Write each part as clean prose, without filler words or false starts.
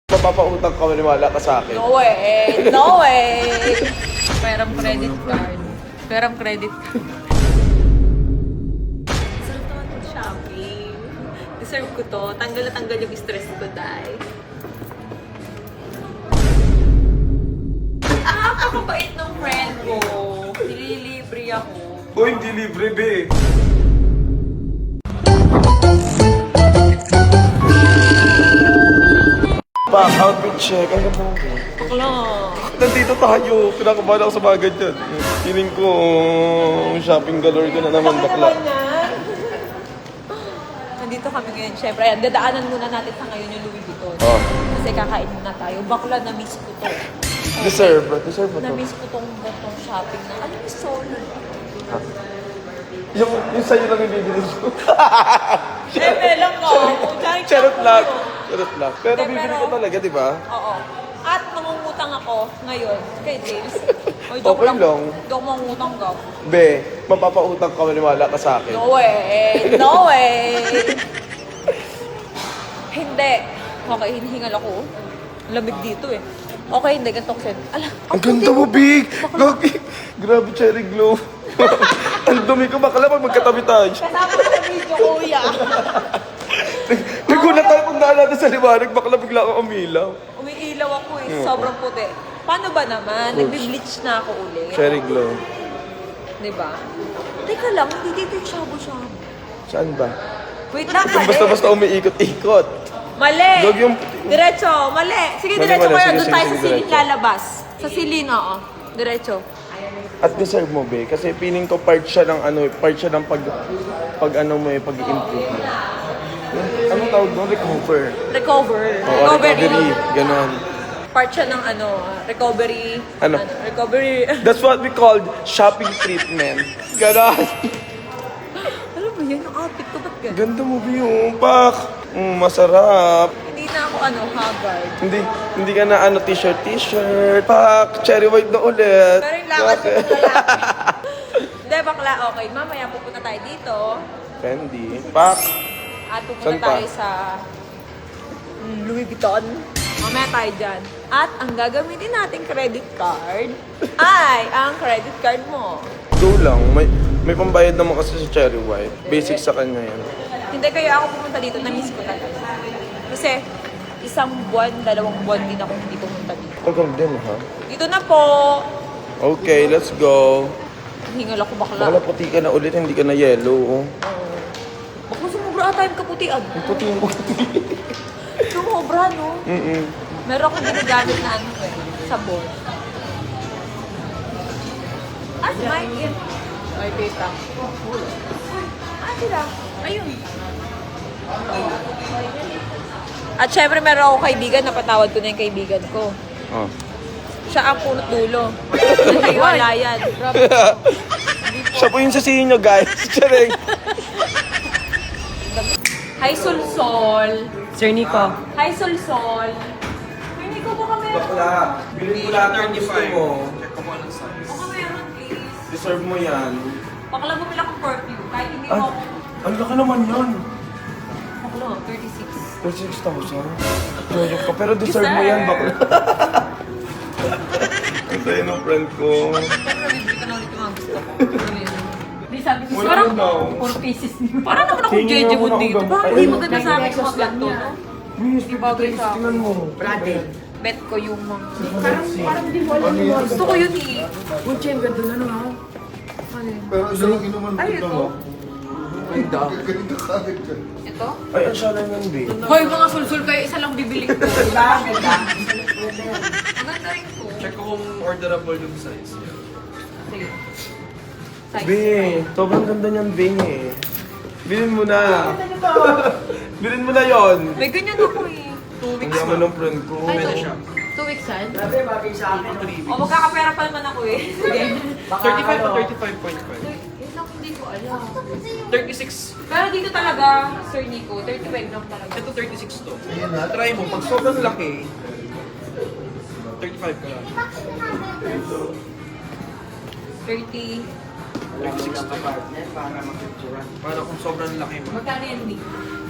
Mapapautang ka, maniwala ka sa akin. No way! No way! Perang credit card. Perang credit card. Sarap naman mag-shopping. Deserve ko to. Tanggal na tanggal yung stress ko, dahil. Napakabait ng friend ko. Nililibre ako. Uy, hindi libre, be. Back, outfit check. Ang ganda mo, be. Bakla. Nandito tayo. Kinakabahan ako sa mga ganyan. Feeling ko, shopping galore ko na naman, bakla. Nandito kami ngayon. Siyempre, ayan, dadaanan muna natin sa ngayon yung Louis Vuitton. Oh. Kasi kakain muna tayo. Bakla, na-miss ko to. Deserve mo to. Na-miss ko tong shopping na. Ano yung solo? Yung sa'yo lang yung bibili ko. Lang ko. Charot lang. Charot lang. Pero Hindi, bibili pero- ko talaga, di ba? Oo. At mangungutang ako ngayon kay James. Oy, Okay lang. Hindi ako mangungutang ka. Be, mapapautang ka, maniwala ka sa akin. No way! No way! Hindi. Okay, hinihingal ako. Lamig dito eh. Okay, hindi. Ganito ko sa'yo. Ala, Ang ganda mo, Big! Gagi! Grabe, cherry glow. Ang dumi ko, bakala pag magkatabi tayo. Kasama ko sa video, kuya. Nagulat tayo kung naalala sa liwanag, bakla bigla akong umilaw. Umiilaw ako eh. Sobrang puti. Paano ba naman? Nagbi-bleach na ako ulit. Cherry glow. Diba? Teka lang, hindi dito yung shabu-shabu. Saan ba? Wait lang, Yung mali. basta-basta umiikot-ikot. Mali! Dog yung... Diretso, mali. Sige, Mali, diretso mali. kayo. Sige, Doon sige, tayo sa sige, silid diretso. lalabas. Sa silid, oo. Diretso. At deserve mo, Be. Kasi feeling ko part siya ng pag ano mo eh, pag-improve mo. Anong tawag mo? Recover. Recover. Oo, recovery. Ganon. Part siya ng recovery. Ano? Recovery. That's what we called shopping treatment. Ganon. Alam mo yan, yung outfit ko, ba't ganun? Ganda mo, Be. Pak. Masarap. Hindi na ako, haggard. Hindi ka na t-shirt. Pak, cherry white na ulit. Pero yung lakad ko ng lalaki. Hindi, bakla, okay. Mamaya pupunta tayo dito. Fendi. Pak. At pupunta Saan pa? tayo sa Louis Vuitton. Mamaya tayo dyan. At ang gagamitin nating credit card ay ang credit card mo. Go lang. May pambayad naman kasi sa cherry white. Basic sa kanya yan. Hindi kaya ako pumunta dito, na-miss ko talaga. Kasi 1 buwan, 2 buwan din ako hindi pumunta dito. Tagal din, ha? Dito na po! Okay, let's go. Hingal ako bakla. Bakla puti ka na ulit, hindi ka na yellow. Bakla sumubra ata yung kaputian. Ang puti mo. Sumubra, no? Meron akong ginagamit na sabon. Ah, si Mike. Ay, tita. Ah, sila. Ayun. At syempre meron ako kaibigan, napatawad ko na yung kaibigan ko. Oh. Siya ang punot dulo. Naghiwalayan. Grabe. Siya po yung sasihin nyo, guys. Charing. Hi, Solsol. Sir Nico. Hi, Solsol. Sir Nico, baka meron. Bakla, bilhin mo lahat ng gusto mo. Baka meron, please. Deserve mo yan. Bakla bumila akong perfume. Kahit hindi mo ako. Ang laki naman yan. Bakla, 36. 36,000. Jojo ka, pero deserve mo yan, bakla. Ang tayo ng friend ko. Pero bibili ka na ulit yung mga gusto ko. Hindi sabi ko, Wala parang na. 4 pieces niyo. parang naman akong Tingin jeje ako mo ng dito. gamot. Parang Ayun. hindi maganda sa akin yung mga ganito, no? Miss, bagay sa tingnan mo. Bet ko yung mga... Parang di mo alam yung Gusto ko yun eh. Uche, ang ganda na nga. Pero isa lang inuman Ay, ko ito. Ganito kagad ka. Ito? Ay, ang siya lang yan, babe. Hoy, mga sulsul kayo, isa lang bibili ko. Diba? Ang ganda. Maganda rin ko. Check ko kung orderable yung size niya. Sige. Size. Be, sobrang ganda niyan, Bing eh. Bilhin mo na. Bilhin mo na yon. May ganyan ako eh. 2 Ang weeks. yaman ng friend ko. Pwede siya. 2 weeks yan? 3 O, magkakapera pa naman ako eh. Sige. 35 to 35.5. Yun lang hindi ko alam. 36. Pero dito talaga, Sir Nico, 35 lang talaga. Ito 36 to. Try mo. Pag sobrang laki, 35 ka lang. 30. 36 to. Para kung sobrang laki mo. Magkano yan, Nick?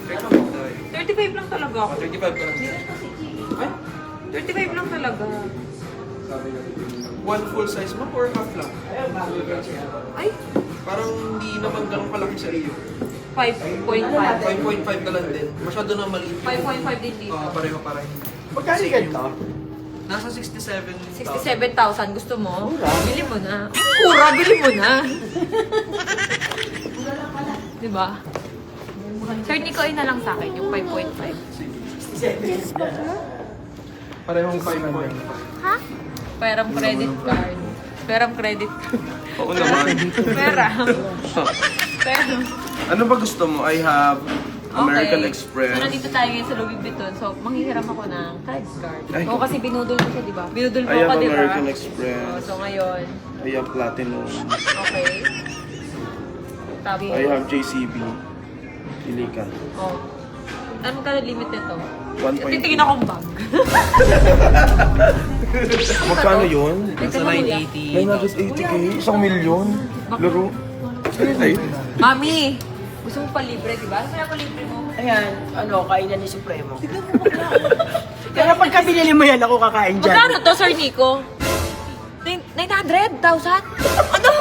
35 tayo. 35 lang talaga ako. 35 ka lang. Hindi kasi Ay, 35 lang talaga. One full size mo or half lang? Ay, Parang hindi naman ganun kalaki sa iyo. 5.5. 5.5 ka lang din. Masyado na maliit. 5.5 din dito. Pareho-pareho. Magkano ganito? Nasa 67,000. 67,000. Gusto mo? Bili mo na. Mura, bili mo na. Diba? Sir Nico, na lang sa akin yung 5.5. Parehong 5.5. Ha? Perang credit card. Perang credit card. Oo naman. Perang. Perang. Ano ba gusto mo? I have American Okay. Express. So, nandito tayo ngayon sa Louis Vuitton. So, manghihiram ako ng credit card. Ay. Oo, kasi binudol ko siya, di ba? Binudol mo I have ako, di ba? American Express. So, ngayon, I have Platinum. okay. Tapos, I have JCB. Pili ka. oh. Ano magkano limit nito? 1.2. Titingin akong bag. Magkano yun? Nasa 980. 980k? 1,000,000? Laro? Ay, Mami! Gusto mo pa libre, di ba? Kaya pa libre mo. Ayan, kainan ni Supremo. Kaya pagka binili mo yan, ako kakain dyan. Magkano to, Sir Nico? 900,000? Ano?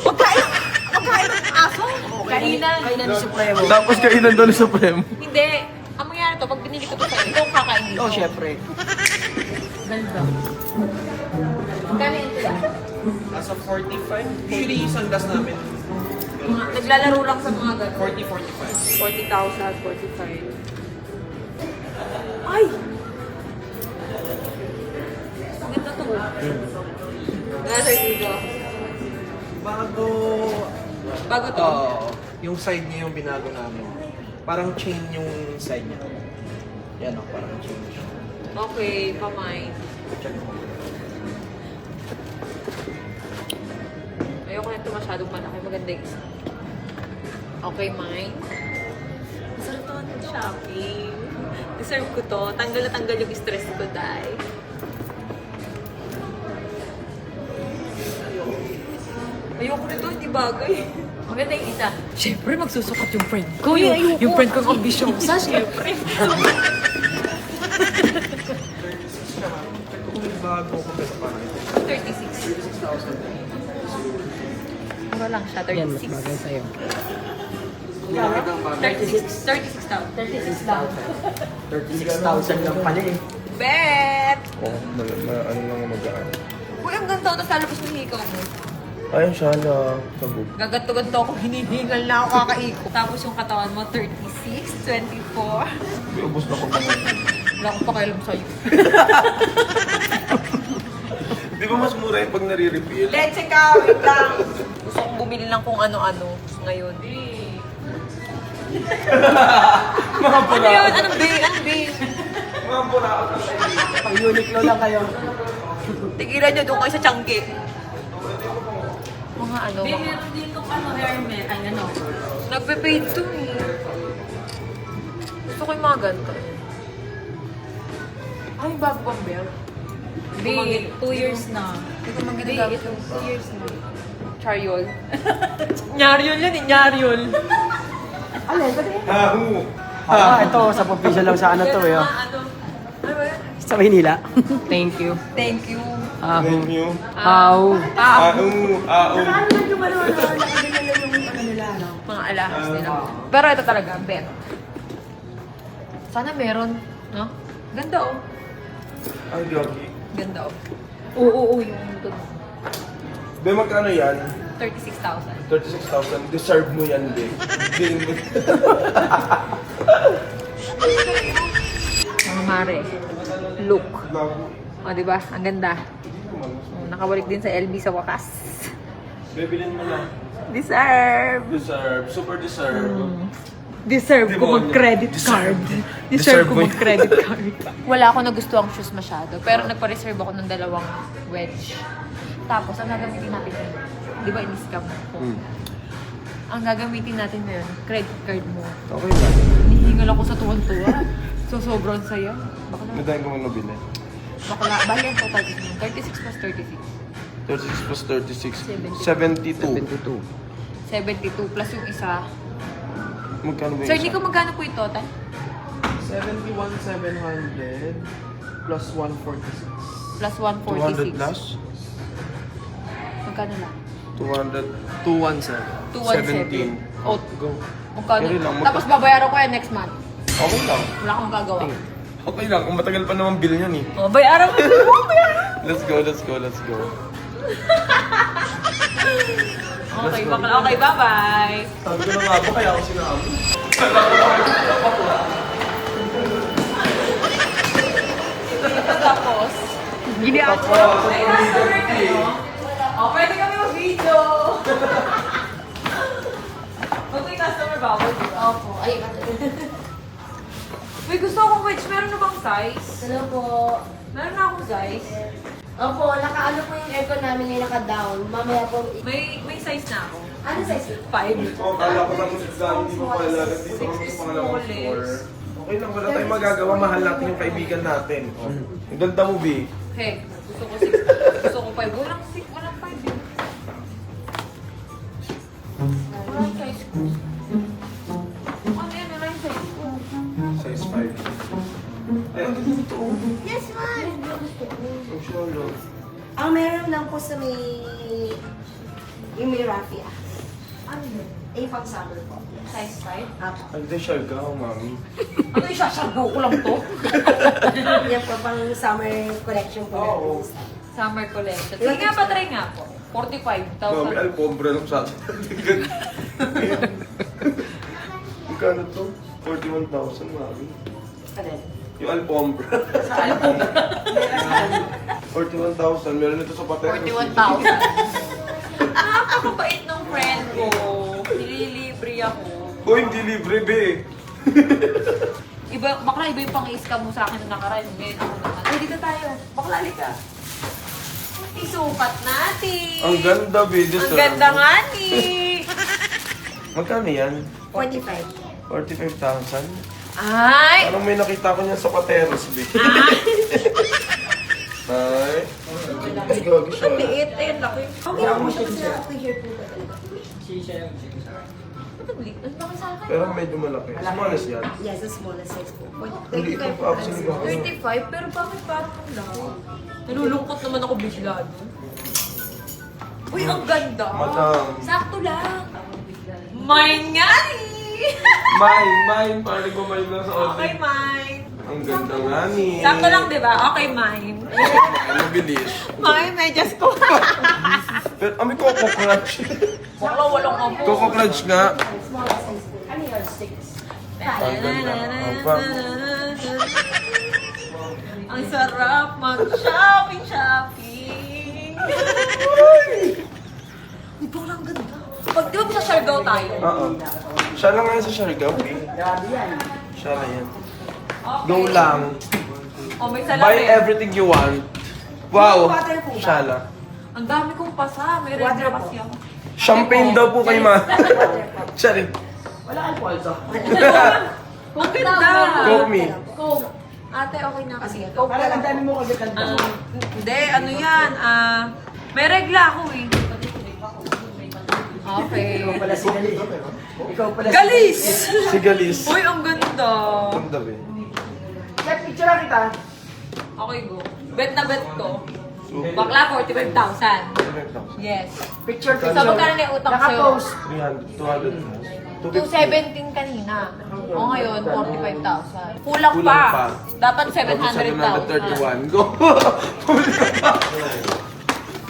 Magkain? Magkain ng aso? Kainan. Kainan ni Supremo. tapos kainan doon sa Supremo. Hindi. Ang mangyari to, pag binili ko to sa'yo, ikaw ang kakain dito. Oo, syempre. Ganda. Magkano yun sila? Nasa 45. Usually, isang gas namin. Naglalaro lang sa mga gano'n. 40-45. 40,000, 45. Ay! Ang ganda to. Wala, Sir Nico. Bago... Bago to. Yung side niya yung binago namin. Parang chain yung side niya. Yan o, parang chain siya. Okay, pamay. Check mo. Ayoko na ito masyadong malaki. Maganda yung isa. Okay, mine. Masarap naman ng shopping. Deserve ko to. Tanggal na tanggal yung stress ko, dahil. Ayoko nito, hindi bagay. Maganda yung isa. Siyempre, magsusukat yung friend ko. Yung friend ko ang ambisyosa, siyempre. Check ko kung yung bago ko pero parang 36. 36,000. Mura lang siya, 36. sa'yo. Bakit ang bago? 36,000. 36,000 lang pala eh. Bet! Oh, ano lang magaan. Uy, ang ganda. Tapos lalabas ng hikaw mo. Ayun siya na sabog. Gaganto-ganto ako, hinihingal na ako kakaikot. Tapos yung katawan mo, 36, 24. May ubos na ko ba ngayon? Wala akong pakialam sa'yo. Di ba mas mura yung pag nare-refill? Leche ka, wait lang. Gusto kong bumili lang kung ano-ano ngayon. Mga Ano yun? Anong B? Anong B? Mga pula ako sa Pag Uniqlo lang kayo. Tigilan nyo doon kayo sa Changi. Mga ano. meron dito hairnet. Ay, Nagpe-paid to eh. Gusto ko yung mga ganito. Ay, bago bang belt? Di, 2 years na. Hindi ko man ginagamit yung 2 years na. Charyol. Nyaryol yan eh, Nyaryol. Hahu! Ito, sa provision lang sa ano to eh. Ano? Ano ba yan? Sa Maynila. Thank you. Thank you. Thank you. How? Ahu! Ahu! Mga alahas nila. Pero ito talaga, bet. Sana meron, no? Ganda oh. Ay, gagi. Ganda oh. Oo, yung ito. Be, magkano yan? 36,000. 36,000. Deserve mo yan, be. Feeling mo. Mga mare. Look. Gago. O, diba? Ang ganda. O, nakabalik din sa LB sa wakas. Bebilin mo na. Deserve. Deserve. Super deserve. Deserve ko Demonyo. mag-credit card. Deserve Deserve ko mo yun. mag-credit card. Wala ako nagustuhang shoes masyado. Pero nagpa-reserve ako ng 2 wedge. Tapos, ang gagamitin natin ngayon, di ba in-scam ko? Ang gagamitin natin ngayon, credit card mo. Okay lang. Nihingal ako sa tuwan-tuwa. So, sobrang saya. Baka na, Madami ko man nabili. baka na, bali ang total is 36 plus 36. 36 plus 36. 72. 72 plus yung isa. Magkano ba yung Sir, isa? Nico, magkano po yung total? 71,700. plus 146. Plus 200 146. plus? Magkano lang? 200, 217. 17. Oh, Go. magkano? Carry lang, Tapos babayaran ko yan next month. Okay lang. Wala akong gagawa. Okay lang, kung matagal pa naman bill yan eh. Oh, bayaran ko. Let's go, let's go, let's go. Okay, bakla. Okay, bye-bye. Sabi ko na nga ba, kaya ako sinama. Tapos, gini ako. Ay, customer kayo. Oh, pwede kami mag-video. Pag may customer ba ako, di ba? Opo. Ay, Uy, gusto akong wedge. Meron na bang size? hello po. Meron na akong size. Opo, nakaano po yung aircon namin ngayon, naka-down. Mamaya po, May size na ako. ano size? 5. Oo, kala ko tapos hindi mo pala. Dito kami sa pangalawang floor. Okay lang, wala tayong magagawa. Mahal natin yung kaibigan natin. Ang ganda mo, B. Hey, gusto ko 6. Gusto ko 5. Walang 6, walang 5 yun. Walang size ko. Ano yan? Wala yung size ko. Size 5. Ay, ang ganda nito. Yes, ma'am. Ang solo. Ang meron lang po sa yung may raffia. Ano yun? Pang summer po. Size 5? Apo. Ay, di siya ka, mami. Ano yung sasargo ko lang to? Yan po, pang summer collection po Oo. natin. Summer collection. Sige nga, patry nga po. 45,000. Mami, alpombra lang sa atin. Magkano to? 41,000, mami. Ano? Yung alpombra. 41,000. Meron ito sa pateros. 41,000. Napakabait ng friend ko. Nililibre ako. Uy, hindi libre, be. Bakla, iba yung pang-i-scam mo sa akin na nakaraan. Ngayon ako naman. Ay, dito tayo. Bakla, halika. Isukat natin. Ang ganda, be. Ang ganda nga ni. Magkano yan? 45. 45,000? Ay! Parang may nakita ko niyan sa pateros, be. Ay. Ay, gagi siya. Ang liit. Ayun, laki. Okay lang po siya kasi naka-clear po ba talaga? Ano ang liit? Ang laki sa akin. Pero medyo malaki. Smallest yan. Yes, the smallest size po. Ang liit ng pa actually ba? 35, pero bakit parang ang laki? Nalulungkot naman ako bigla doon. Uy, ang ganda! Madam. Sakto lang. Mine nga eh! Mine. Parang ko mine lang sa Okay, atin. mine. Ang ganda nga ni. Sakto lang, di ba? Okay, mine. Mabilis. Mine, medyas ko. Pero may Coco Crunch. Bakla, walang ako. Coco Crunch nga. Smallest size po. Ano yung sticks? Ang ganda. Ang pang. Ang sarap mag-shopping. Uy, bakla, ang ganda. Pag di ba sa Siargao tayo? Oo. Siya lang ngayon sa Siargao. Siya na yan. Go lang. Oh, may Buy salamin. everything you want. Wow. Water po ba? Siya lang. Ang dami kong pasa. May red Water na po. kasi ako. Champagne daw po kay ma. Siya rin. Wala alcohol to. Ang ganda. Coke me. Coke. Ate, okay na kasi. Coke Parang ang dami mo kasi kanta. Hindi, ano yan? May regla ako eh. Okay. Ikaw pala si Galis. Ikaw pala si Galis! Si Galis. Uy, ang ganda. Ganda ba? Check picture lang kita. Okay, go. Bet na bet ko. Super. Bakla, 45,000. Yes. Picture, So, magkano na yung utang sa'yo? Naka-post. 300, 200. 217 kanina. O ngayon, 45,000. Kulang Kulang pa. pa. Dapat 700,000. 731. Go!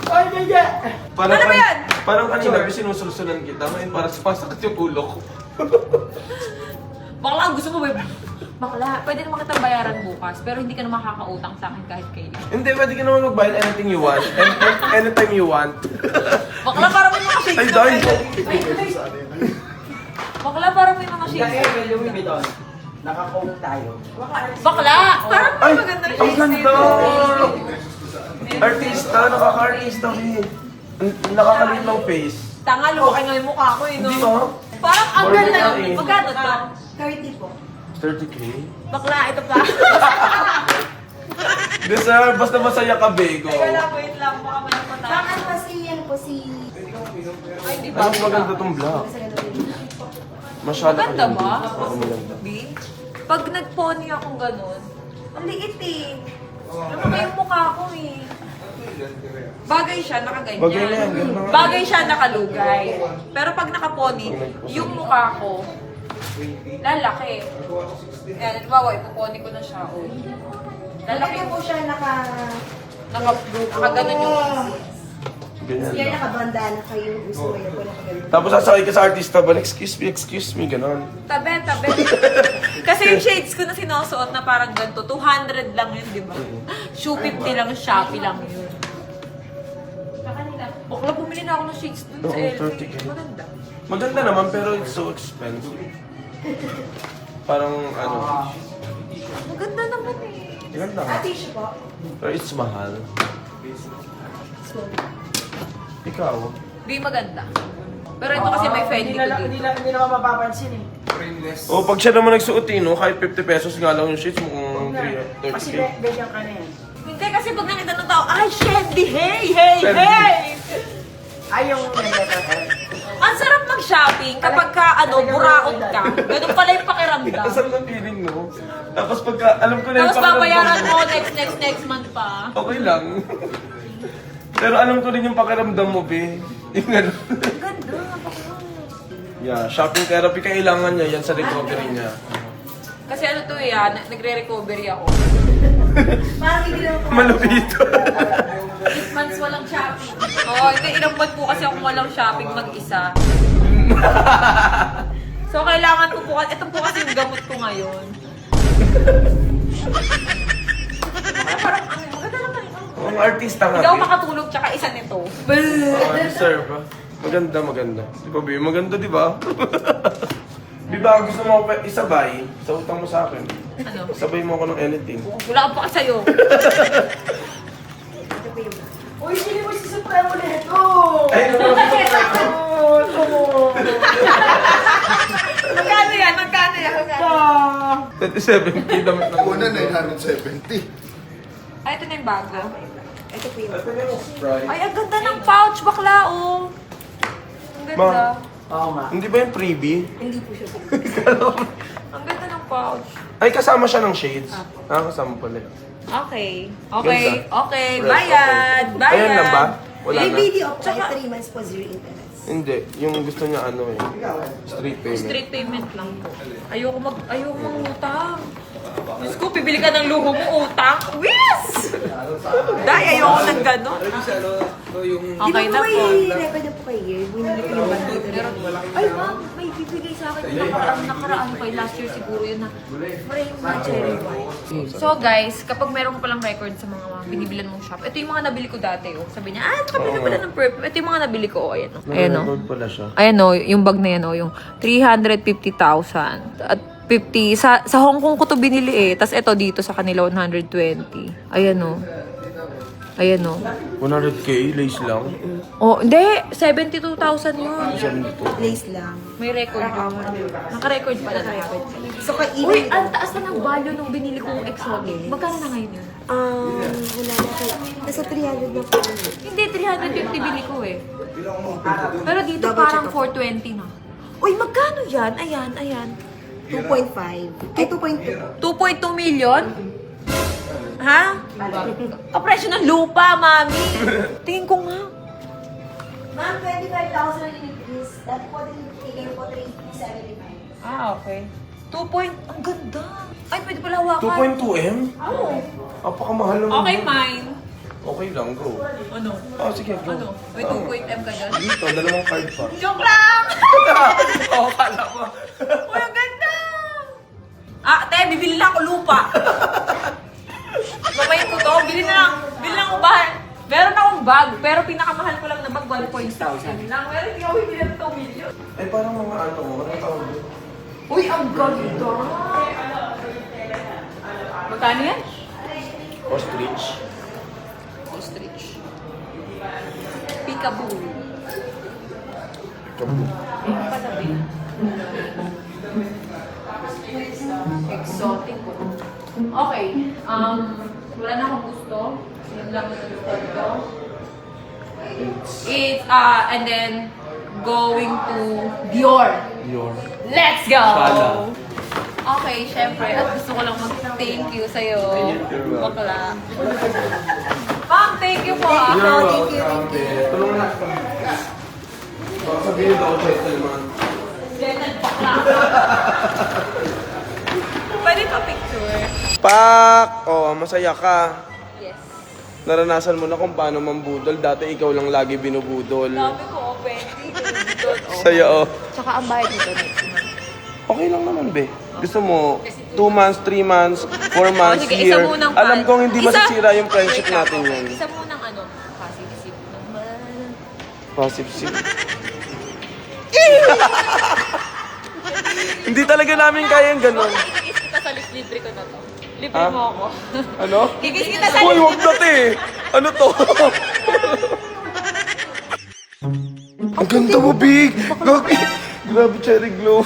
Ay, yeah. Parang, Ano ba yan? Parang kanina, sinusulsulan kita. Ngayon, parang sumasakit yung ulo ko. Bakla, gusto mo ba? Bakla, pwede naman kitang bayaran bukas, pero hindi ka na makakautang sa akin kahit kailan. Hindi, pwede ka naman mag-buy anything you want. Anytime you want. Bakla, parang may mga shades Ay, na dahil pwede. Bakla, parang may mga shades Kaya na may Louis Vuitton. Naka-coke tayo. Bakla, parang may Ay, maganda ang shades ganda! nito. Artista, nakaka-artista ko eh. Nakakalit ng face. Tanga, lumaki nga yung mukha ko eh, no? Hindi ba? Parang ang Or ganda. ganda eh. Magkano to? 30 po. 30K? Bakla, ito pa. Deserve, basta masaya ka, Bego. Teka lang, wait lang. Baka may napatay. Bakit pa si, ano po si... Ay, di ba? Ano maganda tong black? Kasi ganun din. Masyado ka Maganda din. ba? Oo, maganda. B? Pag nag-pony akong ganun, ang liit eh. Ano ba yung mukha ko eh? Bagay siya, nakaganyan. Bagay na yan, ganun na nga. Bagay siya, nakalugay. Pero pag nakapony, yung mukha ko, lalaki. Ayan, halimbawa, ipupony ko na siya. Oh. Lalaki Laki po siya nakaganon yung Ganyan Siya lang. nakabandana kayo. Gusto mo yun po nakagano. Tapos sasakay ka sa artista ba, excuse me, ganon. tabi. Kasi yung shades ko na sinusuot na parang ganito, 200 lang yun, di ba? Shoe 50 lang, Shopee lang yun. Bakla, bumili na ako ng shades dun sa Oo, LV. 30K. Maganda. Maganda naman, pero it's so expensive. Parang ano, Maganda naman eh. ganda nga. Tissue po. Pero it's mahal. Ikaw? Di maganda. Pero ito kasi may Fendi ko dito. Hindi naman mapapansin eh. O, pag siya naman nagsuot no, kahit 50 pesos nga lang yung shades, mukhang Kasi 30K. bedyan ka na yan. Hindi kasi pag nakita ng tao, ay, Fendi, hey! Ay, yung letter. Ang sarap mag-shopping kapag ka, buraot ka. Ganun pala yung pakiramdam. Ang sarap ng feeling, no? Tapos pagka, alam ko na yung Tapos pakiramdam babayaran mo. mo next month pa. Okay lang. Pero alam ko rin yung pakiramdam mo, be. Yung ano. Ganda, Yeah, shopping therapy kailangan niya yan sa recovery niya. Kasi ano to eh, nagre-recovery ako. Parang hindi naman po. Malupito. 8 months walang shopping. Oo, hindi, ilang month po kasi akong walang shopping mag-isa. So, kailangan ko po, ito po kasi yung gamot ko ngayon. Parang, maganda naman ito. Ang artista nga. Hindi ako be. makatulog tsaka isa nito. Oh, deserve. Maganda. Di ba, be? Maganda, di ba? Di ba, gusto mo ako isabay sa utang mo sa akin? Ano? Sabay mo ako ng anything. Wala ka pa kasi sa'yo. Uy, sili mo si Supremo nito! Ay, naman. Magkano yan? 27K damit ng Una 970. Ay, ito na yung bago. Ito po yung Ito na yung Sprite. Ay, ang ganda ng pouch, bakla, oh. Ang ganda. Oo nga. Hindi ba yung freebie? hindi po siya. Ang ganda ng pouch. Ay, kasama siya ng shades. Ah, kasama pala. Okay. Ganda. Okay. Fresh, Bayad. okay. Bayad. Ayan lang ba? Wala May na. video po. Tsaka- 3 months po, 0 interest. Hindi. Yung gusto niya ano eh. Street payment. Street payment lang po. Ayoko mangutang. Diyos ko, pibili ka ng luho mo, utang. Whiz! Day, ayoko ng gano'n. Okay na po. Record na po kayo year. Winili po yung bandito. Ay, ma'am, may bibigay sa akin yung nakaraan pa. Last year siguro yun na frame na cherry white. So guys, kapag meron ka palang record sa mga binibilan mong shop, ito yung mga nabili ko dati. Oh. Sabi niya, nakabili ka pala ng perfume. Ito yung mga nabili ko. Oh, ayan. Oh. Ayan, oh. Nag-record pala siya. Ayan o, yung bag na yan o, yung 350,000. At 50, sa Hong Kong ko to binili eh. Tapos ito dito sa kanila, 120. Ayan o. Ayan o. 100K, lace lang. Oh, hindi. 72,000 yun. 72. Place lang. May record ka. Naka-record pala na. So, Uy, ang taas na ng value nung binili kong exotic. Magkano na ngayon yun? wala na kayo. Nasa 300 na po. Hindi, 350 bili ko eh. Pero dito Double check parang ako. 420 na. Uy, magkano yan? Ayan. 2.5. Ay, 2.2. 2.2 million? Ha? Kapresyo ng lupa, mami. Tingin ko nga. Ma'am, 25,000 ang increase. Dati po, tingin po 375. Ah, okay. 2 point... Ang ganda. Ay, pwede pala hawakan. 2.2M? Oo. Apakamahal naman. Okay, yun. mine. Okay lang, go. Ano? Oh, sige, go. Ano? May 2.M ka dyan? Dito, dalawang card pa. Joke lang! Oo, kala mo. Uy, ang ganda! Ah, te, bibili lang ako lupa. Mamayin ko to. Bili lang ako bahay. Meron akong bag, pero pinakamahal ko lang na bag, 1,000 lang. Pero hindi ako hindi lang 2 million. Ay, parang mga ano, ano tawag doon? Uy, ang ganda! Magkano yan? Ostrich. Ostrich. Peekaboo. Kabu. Patabi. Exotic. Okay. Wala na akong gusto. Yun lang yung gusto ko. It's, and then, going to Dior. Your. Let's go! Shala. Okay, syempre. At gusto ko lang mag-thank you sa'yo. Bakla. Ma'am, thank you po. Thank you. Tulungan na kami. Baka sabihin daw, gentleman. Bakla. Pwede pa picture? Pak! Oh, masaya ka. Yes. Naranasan mo na kung paano mambudol. Dati ikaw lang lagi binubudol. Dami ko, Bendy. Saya, oh. Tsaka ang bayad nito next month. Okay lang naman, be. Gusto mo, 2 months, 3 months, 4 months, Sige, year. isa munang Alam kong hindi Isa- masisira yung friendship Wait lang. natin yan. Isa munang passive sip naman. Passive sip. Hindi talaga namin kaya yung ganun. Kikis kita sa libre ko na to. Libre Ha? mo ako. Ano? Kikis kita sa Uy, wag na te! Ano to? Ang ganda mo, Big! Grabe, cherry glow.